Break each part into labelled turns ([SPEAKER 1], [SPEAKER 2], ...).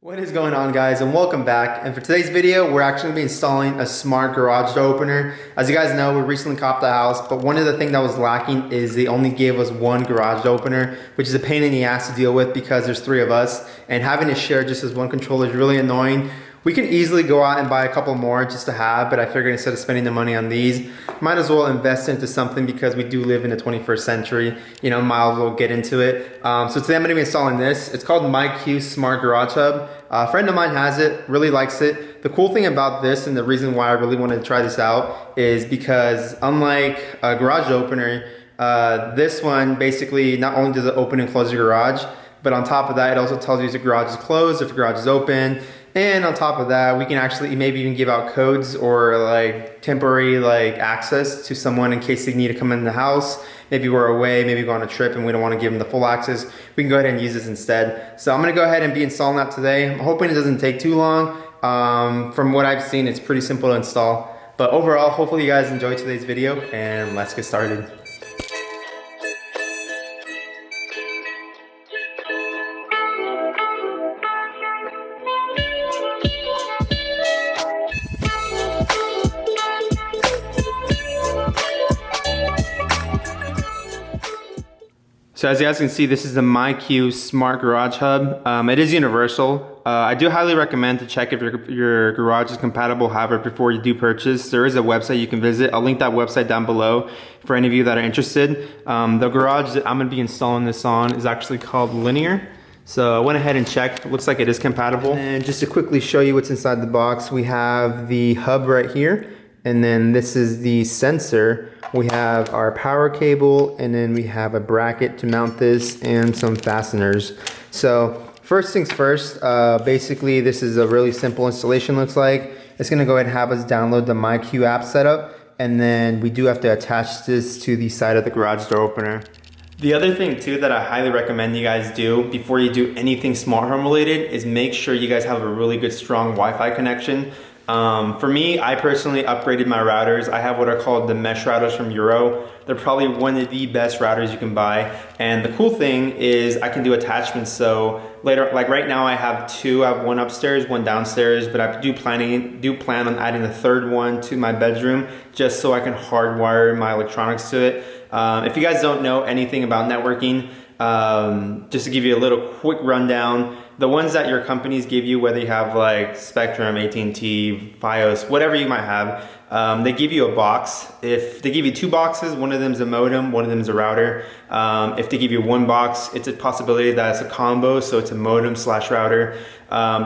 [SPEAKER 1] What is going on, guys, and welcome back. And for today's video, we're actually going to be installing a smart garage door opener. As you guys know, we recently copped a house, but one of the things that was lacking is they only gave us one garage door opener, which is a pain in the ass to deal with because there's three of us, and having to share just as one controller is really annoying. We can easily go out and buy a couple more just to have, but I figured instead of spending the money on these, might as well invest into something because we do live in the 21st century. You know, might as well get into it. So today I'm going to be installing this. It's called MyQ Smart Garage Hub. A friend of mine has it, really likes it. The cool thing about this, and the reason why I really wanted to try this out, is because unlike a garage opener, this one basically not only does it open and close your garage, but on top of that, it also tells you if the garage is closed, if the garage is open. And on top of that, we can actually maybe even give out codes or like temporary access to someone in case they need to come in the house. Maybe we're away, maybe go on a trip and we don't want to give them the full access. We can go ahead and use this instead. So I'm gonna go ahead and be installing that today. I'm hoping it doesn't take too long. From what I've seen, it's pretty simple to install. But overall, hopefully you guys enjoyed today's video and let's get started. So as you guys can see, this is the MyQ Smart Garage Hub. It is universal. I do highly recommend to check if your garage is compatible, however, before you do purchase. There is a website you can visit. I'll link that website down below for any of you that are interested. The garage that I'm going to be installing this on is actually called Linear. So I went ahead and checked. It looks like it is compatible. And just to quickly show you what's inside the box, we have the hub right here. And then this is the sensor. We have our power cable, and then we have a bracket to mount this and some fasteners. So first things first, basically this is a really simple installation looks like. It's gonna go ahead and have us download the MyQ app setup, and then we do have to attach this to the side of the garage door opener. The other thing too that I highly recommend you guys do before you do anything smart home related is make sure you guys have a really good strong Wi-Fi connection. For me, I personally upgraded my routers. I have what are called the mesh routers from Euro. They're probably one of the best routers you can buy. And the cool thing is I can do attachments. So later, like right now I have two. I have one upstairs, one downstairs, but I do plan on adding a third one to my bedroom just so I can hardwire my electronics to it. If you guys don't know anything about networking, just to give you a little quick rundown, the ones that your companies give you, whether you have like Spectrum, AT&T, Fios, whatever you might have, they give you a box. If they give you two boxes, one of them is a modem, one of them is a router. If they give you one box, it's a possibility that it's a combo, so it's a modem slash router.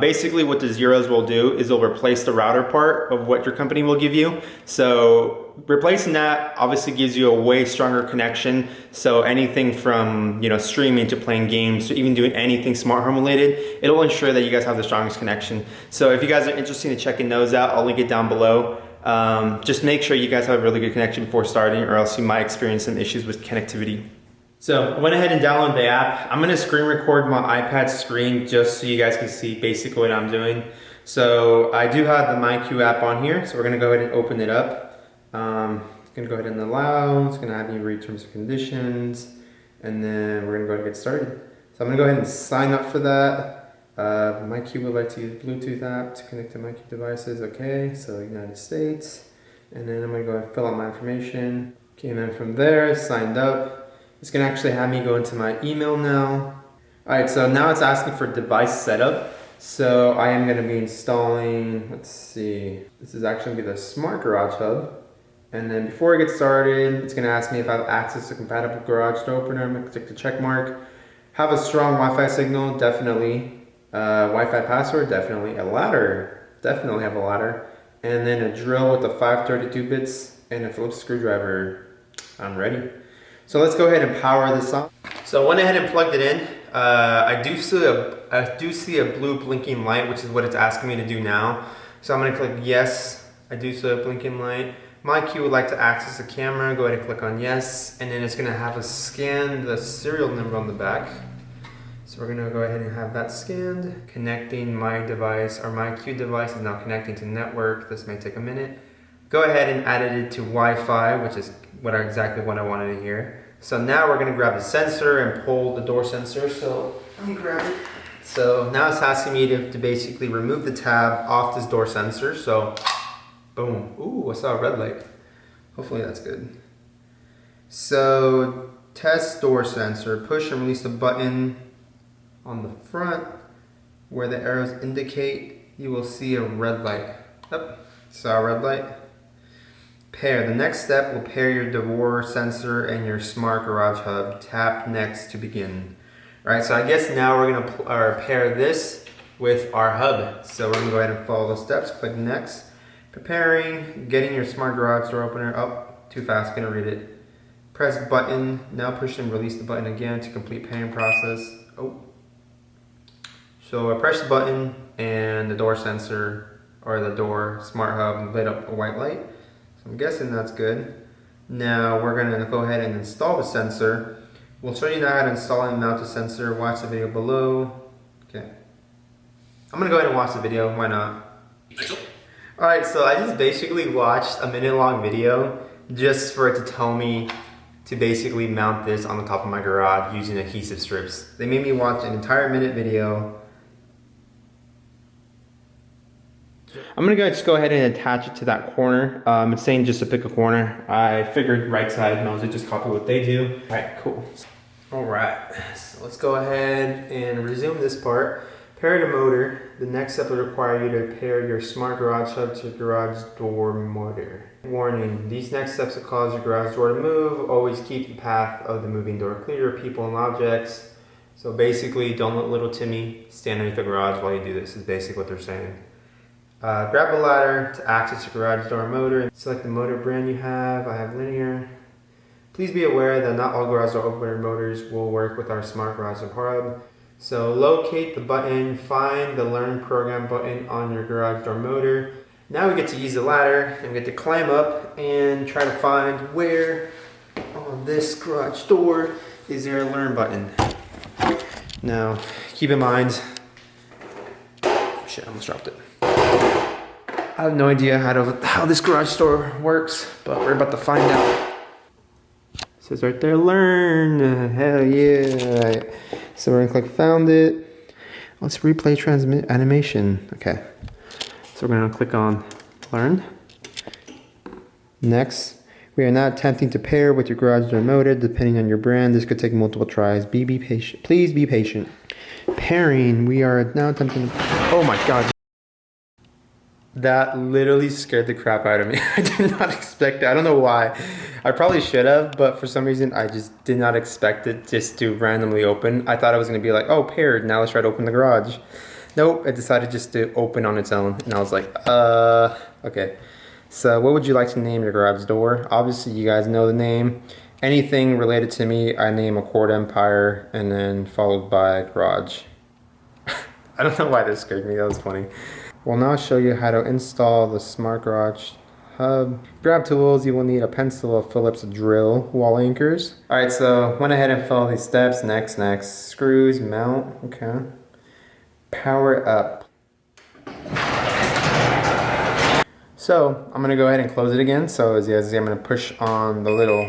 [SPEAKER 1] Basically what the zeros will do is they'll replace the router part of what your company will give you. So replacing that obviously gives you a way stronger connection. So anything from, you know, streaming to playing games to even doing anything smart home related, it'll ensure that you guys have the strongest connection. So if you guys are interested in checking those out, I'll link it down below. Just make sure you guys have a really good connection before starting, or else you might experience some issues with connectivity. So I went ahead and downloaded the app. I'm gonna screen record my iPad screen just so you guys can see basically what I'm doing. So I do have the MyQ app on here, so we're gonna go ahead and open it up. It's gonna go ahead and allow, it's gonna have me read terms and conditions, and then we're gonna go ahead and get started. So I'm gonna go ahead and sign up for that. MyQ would like to use Bluetooth app to connect to MyQ devices. Okay, so United States. And then I'm gonna go ahead and fill out my information. Okay, and then from there, signed up. It's gonna actually have me go into my email now. All right, so now it's asking for device setup. So I am gonna be installing, let's see, this is actually gonna be the Smart Garage Hub. And then before I get started, it's gonna ask me if I have access to compatible garage door opener. I'm gonna click the check mark. Have a strong Wi-Fi signal, definitely. Wi-Fi password, definitely. A ladder, definitely have a ladder. And then a drill with the 532 bits and a Phillips screwdriver. I'm ready. So let's go ahead and power this on. So I went ahead and plugged it in. I do see a blue blinking light, which is what it's asking me to do now. So I'm gonna click yes. I do see a blinking light. MyQ would like to access the camera. Go ahead and click on yes, and then it's gonna have us scan the serial number on the back. So we're gonna go ahead and have that scanned. Connecting my device, or MyQ device is now connecting to network. This may take a minute. Go ahead and add it to Wi-Fi, which is exactly what I wanted to hear. So now we're gonna grab the sensor and pull the door sensor. So let me grab it. So now it's asking me to basically remove the tab off this door sensor. So boom. Ooh, I saw a red light. Hopefully that's good. So test door sensor, push and release the button on the front where the arrows indicate. You will see a red light. Yep, saw a red light. Pair. The next step will pair your door sensor and your smart garage hub. Tap next to begin. All right, so I guess now we're gonna pair this with our hub. So we're gonna go ahead and follow the steps. Click next. Preparing, getting your smart garage door opener up. Too fast, gonna read it. Press button. Now push and release the button again to complete pairing process. Oh. So I press the button and the door sensor or the door smart hub lit up a white light. So I'm guessing that's good. Now we're gonna go ahead and install the sensor. We'll show you now how to install and mount the sensor. Watch the video below. Okay. I'm gonna go ahead and watch the video, why not? Alright, so I just basically watched a minute-long video just for it to tell me to basically mount this on the top of my garage using adhesive strips. They made me watch an entire minute video. I'm gonna just go ahead and attach it to that corner. It's saying just to pick a corner. I figured right side knows it, just copy what they do. All right, cool. All right, so let's go ahead and resume this part. Pair the motor. The next step will require you to pair your smart garage hub to your garage door motor. Warning, these next steps will cause your garage door to move. Always keep the path of the moving door clear of people and objects. So basically, don't let little Timmy stand underneath the garage while you do this, is basically what they're saying. Grab a ladder to access your garage door motor. Select the motor brand you have. I have linear. Please be aware that not all garage door opener motors will work with our smart garage door hub. So locate the button, find the learn program button on your garage door motor. Now we get to use the ladder and we get to climb up and try to find where on this garage door is there a learn button. Now keep in mind, shit, I almost dropped it. I have no idea how this garage door works, but we're about to find out. It says right there, learn. Hell yeah. Right. So we're gonna click found it. Let's replay transmit animation. Okay. So we're gonna click on learn. Next, we are now attempting to pair with your garage door motor. Depending on your brand, this could take multiple tries. Be patient. Please be patient. Pairing, we are now attempting to, oh my God. That literally scared the crap out of me. I did not expect it. I don't know why. I probably should have, but for some reason I just did not expect it just to randomly open. I thought it was gonna be like, oh, paired, now let's try to open the garage. Nope, it decided just to open on its own. And I was like, okay. So what would you like to name your garage door? Obviously you guys know the name. Anything related to me, I name a Quart Empire and then followed by garage. I don't know why that scared me, that was funny. We'll now show you how to install the smart garage hub. Grab tools, you will need a pencil, a Phillips drill, wall anchors. All right, so went ahead and followed these steps. Next, screws, mount, okay. Power up. So I'm gonna go ahead and close it again. So as you guys see, I'm gonna push on the little,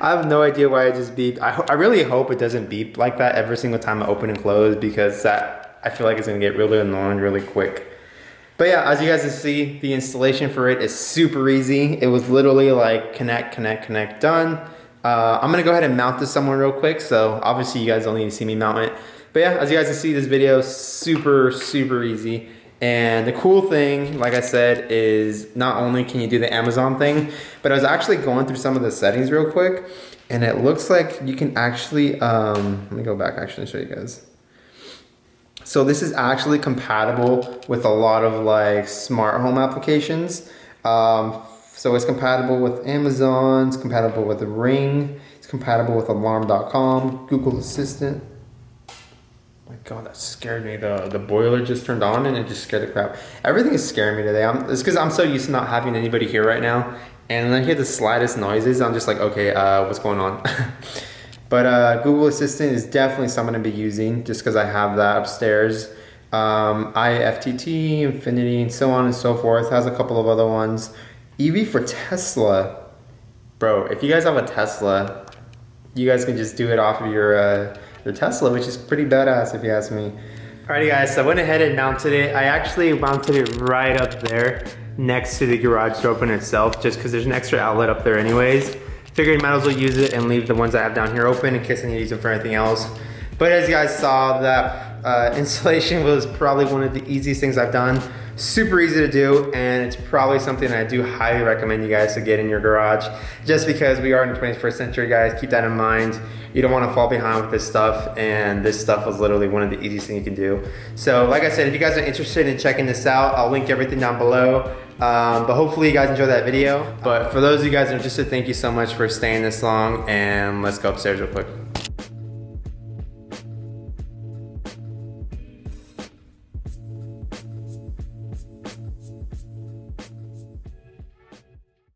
[SPEAKER 1] I have no idea why it just beeped. I really hope it doesn't beep like that every single time I open and close, because I feel like it's gonna get really annoying really quick. But yeah, as you guys can see, the installation for it is super easy. It was literally like connect, done. I'm gonna go ahead and mount this somewhere real quick. So obviously you guys don't need to see me mount it. But yeah, as you guys can see, this video is super easy. And the cool thing, like I said, is not only can you do the Amazon thing, but I was actually going through some of the settings real quick, and it looks like you can actually, let me go back actually and show you guys. So this is actually compatible with a lot of like smart home applications. So it's compatible with Amazon, it's compatible with Ring, it's compatible with Alarm.com, Google Assistant. My God, that scared me. The boiler just turned on and it just scared the crap. Everything is scaring me today. It's because I'm so used to not having anybody here right now. And when I hear the slightest noises, I'm just like, okay, what's going on? But Google Assistant is definitely something to be using just because I have that upstairs. IFTT, Infinity, and so on and so forth. Has a couple of other ones. EV for Tesla. Bro, if you guys have a Tesla, you guys can just do it off of your your Tesla, which is pretty badass if you ask me. Alrighty guys, so I went ahead and mounted it. I actually mounted it right up there next to the garage door opener itself, just because there's an extra outlet up there anyways. Figured might as well use it and leave the ones I have down here open in case I need to use them for anything else. But as you guys saw, that installation was probably one of the easiest things I've done. Super easy to do, and it's probably something I do highly recommend you guys to get in your garage, just because we are in the 21st century, guys. Keep that in mind. You don't want to fall behind with this stuff, and this stuff was literally one of the easiest things you can do. So like I said, if you guys are interested in checking this out, I'll link everything down below. But hopefully you guys enjoyed that video. But for those of you guys that are interested, thank you so much for staying this long, and let's go upstairs real quick.